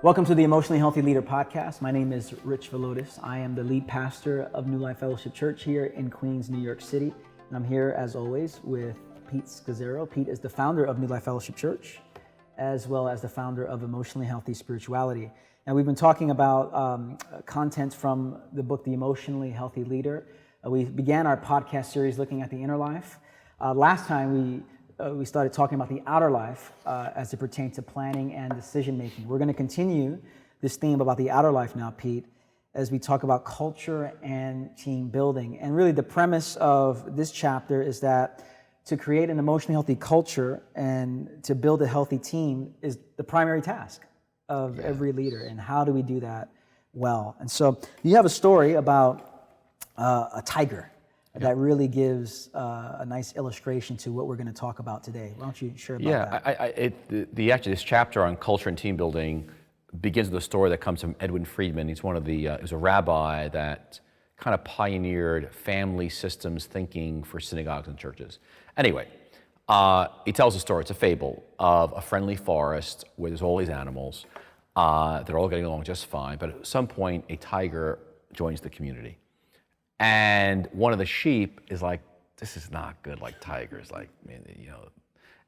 Welcome to the Emotionally Healthy Leader podcast. My name is Rich Velotis. I am the lead pastor of New Life Fellowship Church here in Queens, New York City. And I'm here, as always, with Pete Scazzero. Pete is the founder of New Life Fellowship Church, as well as the founder of Emotionally Healthy Spirituality. And we've been talking about content from the book, The Emotionally Healthy Leader. We began our podcast series looking at the inner life. Last time we started talking about the outer life as it pertains to planning and decision making. We're going to continue this theme about the outer life now, Pete, as we talk about culture and team building. And really the premise of this chapter is that to create an emotionally healthy culture and to build a healthy team is the primary task of every leader. And how do we do that well? And so you have a story about a tiger that really gives a nice illustration to what we're going to talk about today. Why don't you share about that? Actually, this chapter on culture and team building begins with a story that comes from Edwin Friedman. He's one of the, he was a rabbi that kind of pioneered family systems thinking for synagogues and churches. Anyway, he tells a story, it's a fable, of a friendly forest where there's all these animals. They're all getting along just fine, but at some point, a tiger joins the community. And one of the sheep is like, this is not good, like tigers, like, you know.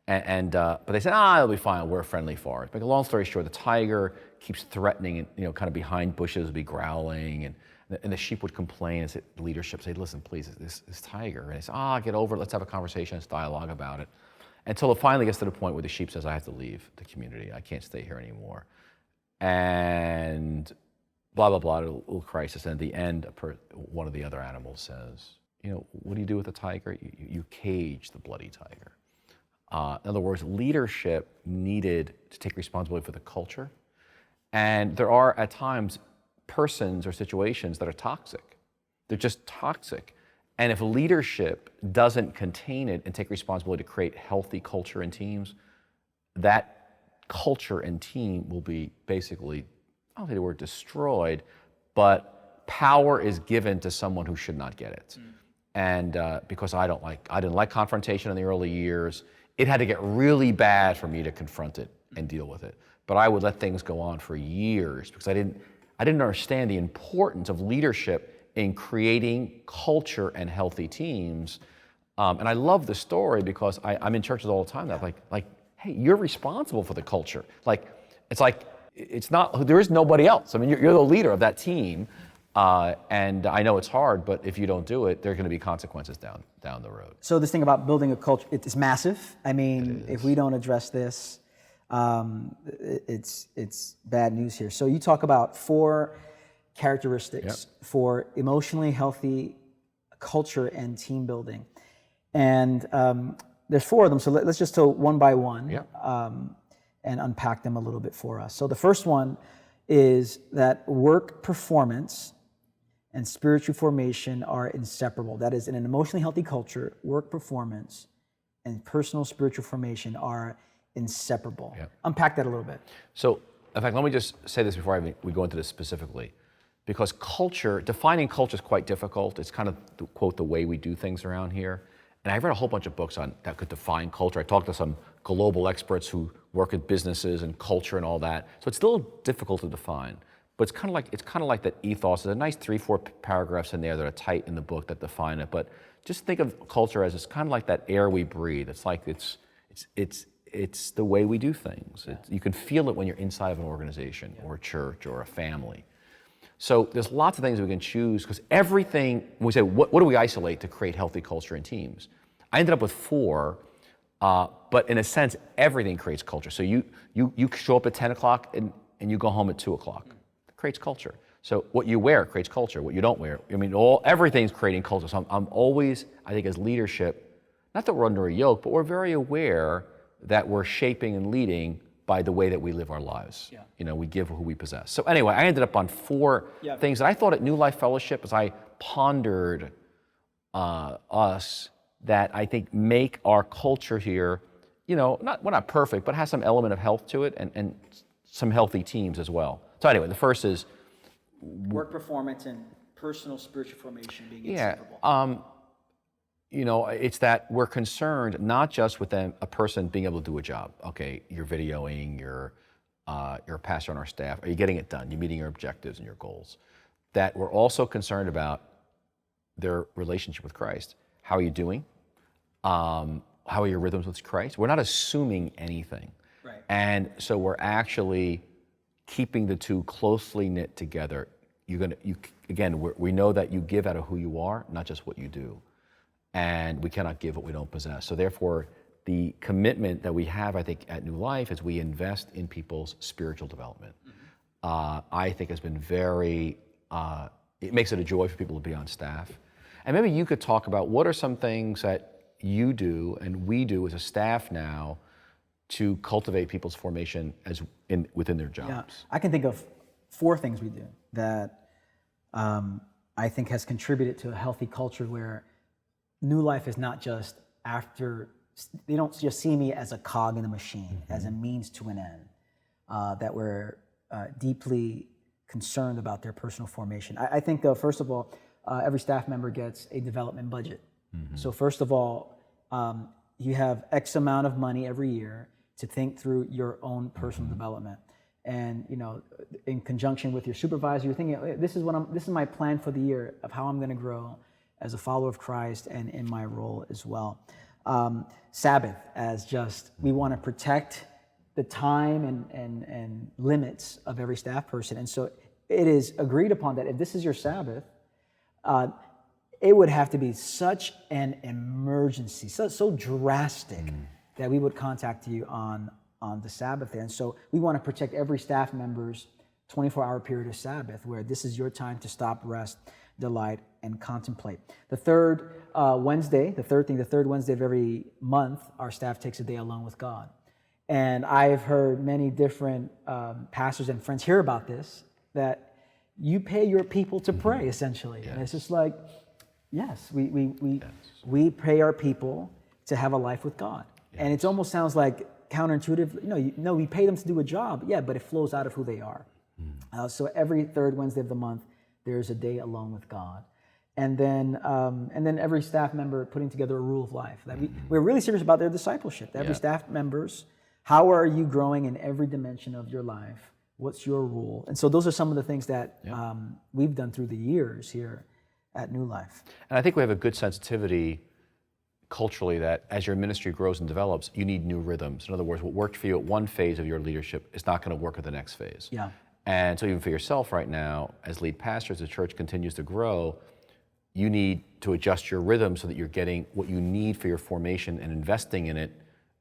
But they said, it'll be fine, we're a friendly forest. Make a long story short, the tiger keeps threatening and, you know, kind of behind bushes, would be growling, and the sheep would complain, and the leadership say, listen, please, this tiger. And they say, get over it, let's have a conversation, let's dialogue about it. Until it finally gets to the point where the sheep says, I have to leave the community, I can't stay here anymore. And blah, blah, blah, a little crisis. And at the end, one of the other animals says, you know, what do you do with the tiger? You cage the bloody tiger. In other words, leadership needed to take responsibility for the culture. And there are, at times, persons or situations that are toxic. They're just toxic. And if leadership doesn't contain it and take responsibility to create healthy culture and teams, that culture and team will be basically, I don't think the word destroyed, but power is given to someone who should not get it. And because I didn't like confrontation in the early years, it had to get really bad for me to confront it and deal with it. But I would let things go on for years because I didn't understand the importance of leadership in creating culture and healthy teams. And I love the story because I'm in churches all the time that like, hey, you're responsible for the culture. It's not, there is nobody else. I mean, you're the leader of that team. And I know it's hard, but if you don't do it, there are going to be consequences down the road. So this thing about building a culture, it's massive. I mean, if we don't address this, it's bad news here. So you talk about 4 characteristics for emotionally healthy culture and team building. And there's 4 of them, so let's just go one by one and unpack them a little bit for us. So the first one is that work performance and spiritual formation are inseparable. That is, in an emotionally healthy culture, work performance and personal spiritual formation are inseparable. Unpack that a little bit. So, in fact, let me just say this before we go into this specifically, because defining culture is quite difficult. It's kind of, to quote, the way we do things around here. And I've read a whole bunch of books on that could define culture. I talked to some global experts who work at businesses and culture and all that. So it's still difficult to define. But it's kind of like that ethos. There's a nice 3-4 paragraphs in there that are tight in the book that define it. But just think of culture as it's kind of like that air we breathe. It's like it's the way we do things. You can feel it when you're inside of an organization or a church or a family. So there's lots of things we can choose because everything, when we say, what do we isolate to create healthy culture and teams? I ended up with 4, but in a sense, everything creates culture. So you show up at 10 o'clock and you go home at 2 o'clock. It creates culture. So what you wear creates culture, what you don't wear. I mean, everything's creating culture. So I'm always, I think as leadership, not that we're under a yoke, but we're very aware that we're shaping and leading by the way that we live our lives. You know, we give who we possess. So anyway, I ended up on 4 things that I thought at New Life Fellowship, as I pondered us, that I think make our culture here, you know, we're not perfect, but has some element of health to it and some healthy teams as well. So anyway, the first is work performance and personal spiritual formation being inseparable. You know, it's that we're concerned not just with a person being able to do a job. Okay, you're videoing, you're you're a pastor on our staff, are you getting it done? You're meeting your objectives and your goals. That we're also concerned about their relationship with Christ. How are you doing? How are your rhythms with Christ? We're not assuming anything. Right. And so we're actually keeping the two closely knit together. We know that you give out of who you are, not just what you do. And we cannot give what we don't possess. So therefore, the commitment that we have, I think, at New Life is we invest in people's spiritual development. I think has been very, it makes it a joy for people to be on staff. And maybe you could talk about what are some things that you do and we do as a staff now to cultivate people's formation within their jobs. Yeah, I can think of 4 things we do that I think has contributed to a healthy culture where New Life is not just they don't just see me as a cog in the machine, as a means to an end, that we're deeply concerned about their personal formation. I think, first of all, every staff member gets a development budget. So first of all, you have X amount of money every year to think through your own personal development. And in conjunction with your supervisor, you're thinking, this is my plan for the year of how I'm going to grow as a follower of Christ and in my role as well. Sabbath, as just we want to protect the time and limits of every staff person. And so it is agreed upon that if this is your Sabbath, it would have to be such an emergency, so drastic that we would contact you on the Sabbath there. And so we want to protect every staff member's 24-hour period of Sabbath where this is your time to stop, rest, delight, and contemplate. The third Wednesday of every month, our staff takes a day alone with God. And I've heard many different pastors and friends hear about this, that you pay your people to pray, essentially. Yes. And it's just like, yes, we pay our people to have a life with God. Yes. And it almost sounds like counterintuitive. No, we pay them to do a job, but it flows out of who they are. So every third Wednesday of the month, there's a day alone with God. And then every staff member putting together a rule of life. That we're really serious about their discipleship. Every staff members, how are you growing in every dimension of your life? What's your rule? And so those are some of the things that we've done through the years here at New Life. And I think we have a good sensitivity culturally that as your ministry grows and develops, you need new rhythms. In other words, what worked for you at one phase of your leadership is not going to work at the next phase. Yeah. And so even for yourself right now, as lead pastor, as the church continues to grow, you need to adjust your rhythm so that you're getting what you need for your formation and investing in it,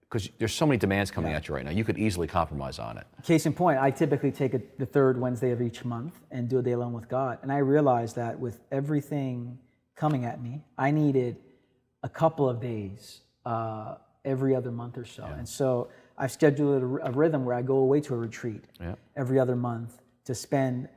because there's so many demands coming at you right now. You could easily compromise on it. Case in point, I typically take the third Wednesday of each month and do a day alone with God. And I realized that with everything coming at me, I needed a couple of days every other month or so. Yeah. And so I've scheduled a rhythm where I go away to a retreat every other month to spend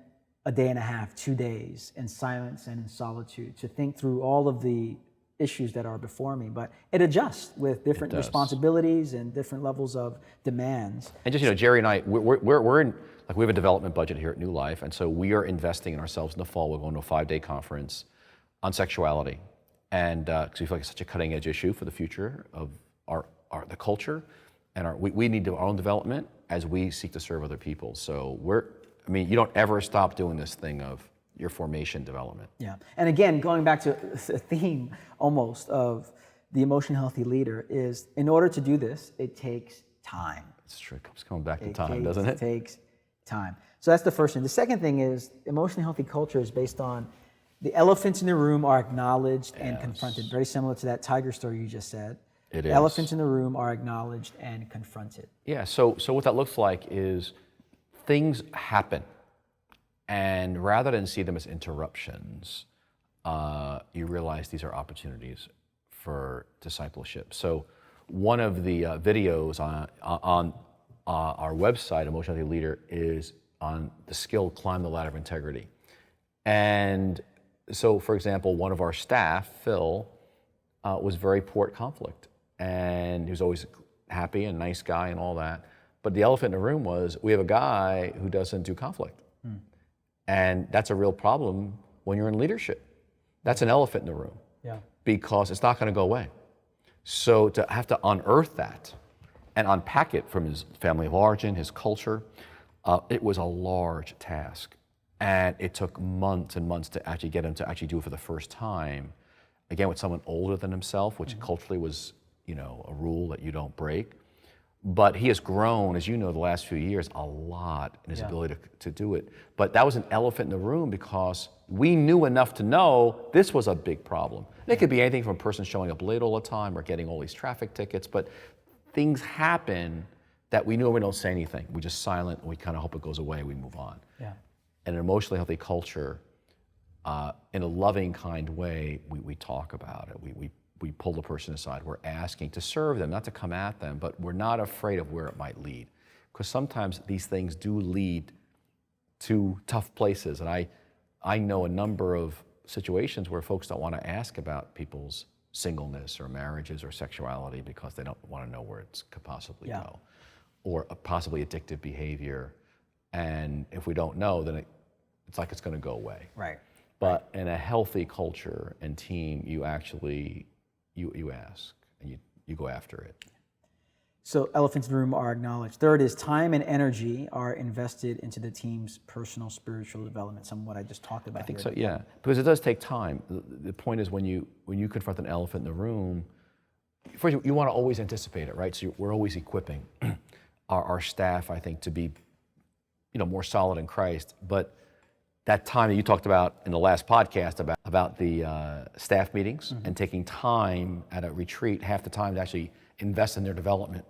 a day and a half, 2 days in silence and in solitude to think through all of the issues that are before me. But it adjusts with different responsibilities and different levels of demands. And just, Jerry and I, we're in, like, we have a development budget here at New Life, and so we are investing in ourselves in the fall. We're going to a 5-day conference on sexuality. And because we feel like it's such a cutting edge issue for the future of the culture, and we need our own development as we seek to serve other people. So you don't ever stop doing this thing of your formation development. Yeah. And again, going back to the theme almost of the emotionally healthy leader is, in order to do this, it takes time. It's true. It keeps coming back to time, doesn't it? It takes time. So that's the first thing. The second thing is emotionally healthy culture is based on the elephants in the room are acknowledged and confronted. Very similar to that tiger story you just said. It is. Elephants in the room are acknowledged and confronted. Yeah, so what that looks like is things happen. And rather than see them as interruptions, you realize these are opportunities for discipleship. So one of the videos on our website, Emotionally Healthy Leader, is on the skill Climb the Ladder of Integrity. And so, for example, one of our staff, Phil, was very poor at conflict. And he was always happy and nice guy and all that. But the elephant in the room was, we have a guy who doesn't do conflict. And that's a real problem when you're in leadership. That's an elephant in the room. Yeah. Because it's not going to go away. So to have to unearth that and unpack it from his family of origin, his culture, It was a large task, and it took months and months to actually get him to actually do it for the first time. Again, with someone older than himself, which culturally was, a rule that you don't break. But he has grown, as you know, the last few years, a lot in his ability to do it. But that was an elephant in the room because we knew enough to know this was a big problem. It could be anything from a person showing up late all the time or getting all these traffic tickets, but things happen that we know we don't say anything. We're just silent, and we kind of hope it goes away, we move on. Yeah. In an emotionally healthy culture, in a loving, kind way, we talk about it. We pull the person aside. We're asking to serve them, not to come at them, but we're not afraid of where it might lead. Because sometimes these things do lead to tough places. And I know a number of situations where folks don't want to ask about people's singleness or marriages or sexuality because they don't want to know where it could possibly go, or possibly addictive behavior. And if we don't know, then it's like it's going to go away. Right. But in a healthy culture and team, you actually you ask and you go after it. So elephants in the room are acknowledged. Third is time and energy are invested into the team's personal spiritual development. Some of what I just talked about. I think so, yeah, because it does take time. The point is when you confront an elephant in the room, first you want to always anticipate it, right? So we're always equipping our staff, I think, to be more solid in Christ. But that time that you talked about in the last podcast about the staff meetings and taking time at a retreat, half the time to actually invest in their development.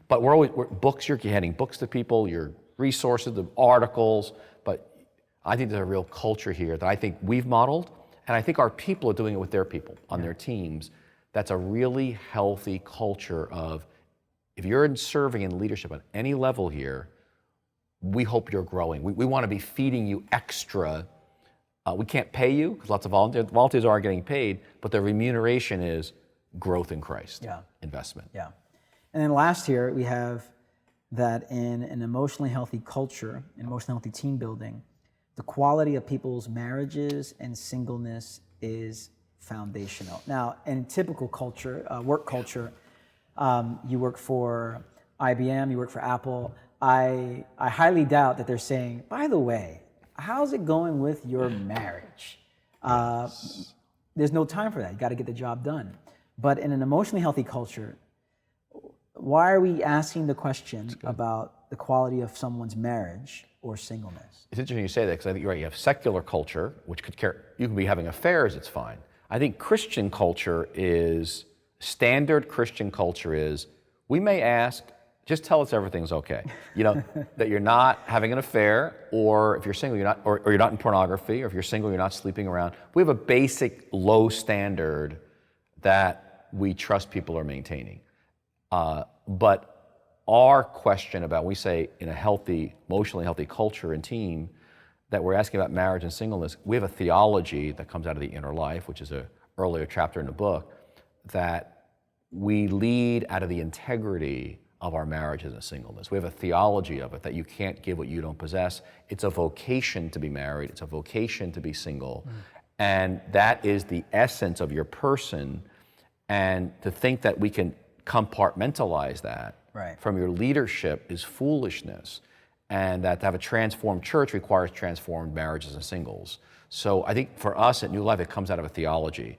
But books, you're getting books to people, your resources, the articles, but I think there's a real culture here that I think we've modeled, and I think our people are doing it with their people on their teams. That's a really healthy culture of, if you're serving in leadership at any level here, we hope you're growing. We want to be feeding you extra. We can't pay you because lots of volunteers are getting paid, but the remuneration is growth in Christ, investment. Yeah. And then last here, we have that in an emotionally healthy culture, an emotionally healthy team building, the quality of people's marriages and singleness is foundational. Now, in typical culture, work culture, you work for IBM, you work for Apple, I highly doubt that they're saying, by the way, how's it going with your marriage? There's no time for that. You got to get the job done. But in an emotionally healthy culture, why are we asking the question about the quality of someone's marriage or singleness? It's interesting you say that because I think you're right. You have secular culture, which could care. You can be having affairs, it's fine. I think Christian culture is, standard Christian culture is, we may ask, just tell us everything's okay. That you're not having an affair, or if you're single, you're not, or you're not in pornography, or if you're single, you're not sleeping around. We have a basic low standard that we trust people are maintaining. But our question about, we say in a healthy, emotionally healthy culture and team, that we're asking about marriage and singleness, we have a theology that comes out of the Inner Life, which is an earlier chapter in the book, that we lead out of the integrity of our marriages and singleness. We have a theology of it, that you can't give what you don't possess. It's a vocation to be married. It's a vocation to be single. And that is the essence of your person. And to think that we can compartmentalize that from your leadership is foolishness. And that to have a transformed church requires transformed marriages and singles. So I think for us at New Life, it comes out of a theology.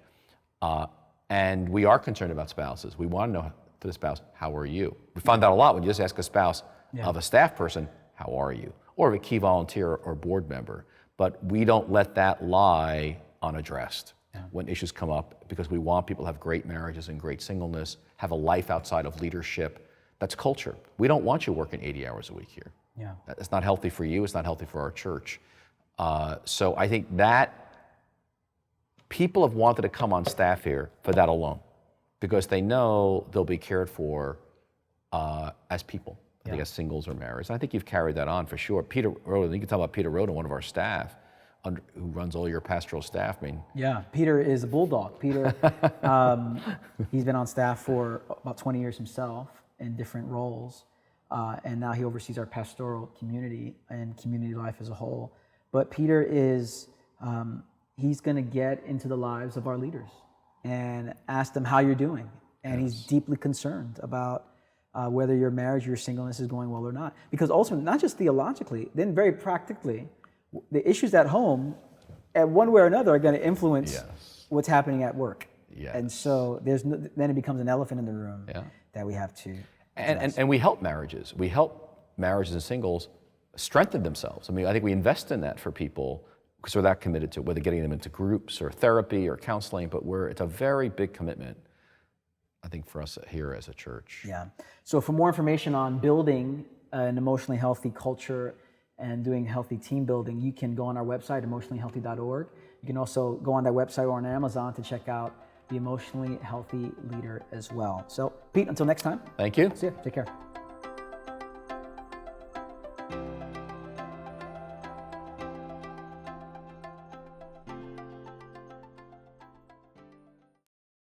And we are concerned about spouses. We want to know to the spouse, how are you? We find out a lot when you just ask a spouse of a staff person, how are you? Or of a key volunteer or board member. But we don't let that lie unaddressed when issues come up, because we want people to have great marriages and great singleness, have a life outside of leadership. That's culture. We don't want you working 80 hours a week here. It's not healthy for you. It's not healthy for our church. So I think that people have wanted to come on staff here for that alone, because they know they'll be cared for as people, I think as singles or marrieds. And I think you've carried that on for sure. Peter Roden, you can talk about Peter Roden, one of our staff, who runs all your pastoral staff. Peter is a bulldog. Peter, he's been on staff for about 20 years himself in different roles. And now he oversees our pastoral community and community life as a whole. But Peter is, he's going to get into the lives of our leaders and ask them how you're doing. And he's deeply concerned about whether your marriage, your singleness is going well or not. Because ultimately, not just theologically, then very practically, the issues at home, at one way or another, are going to influence Yes. what's happening at work. Yes. And so then it becomes an elephant in the room that we have to address. And we help marriages. We help marriages and singles strengthen themselves. I mean, I think we invest in that for people because we're that committed to it, whether getting them into groups or therapy or counseling, but it's a very big commitment, I think, for us here as a church. Yeah. So for more information on building an emotionally healthy culture and doing healthy team building, you can go on our website, emotionallyhealthy.org. You can also go on that website or on Amazon to check out The Emotionally Healthy Leader as well. So, Pete, until next time. Thank you. See you. Take care.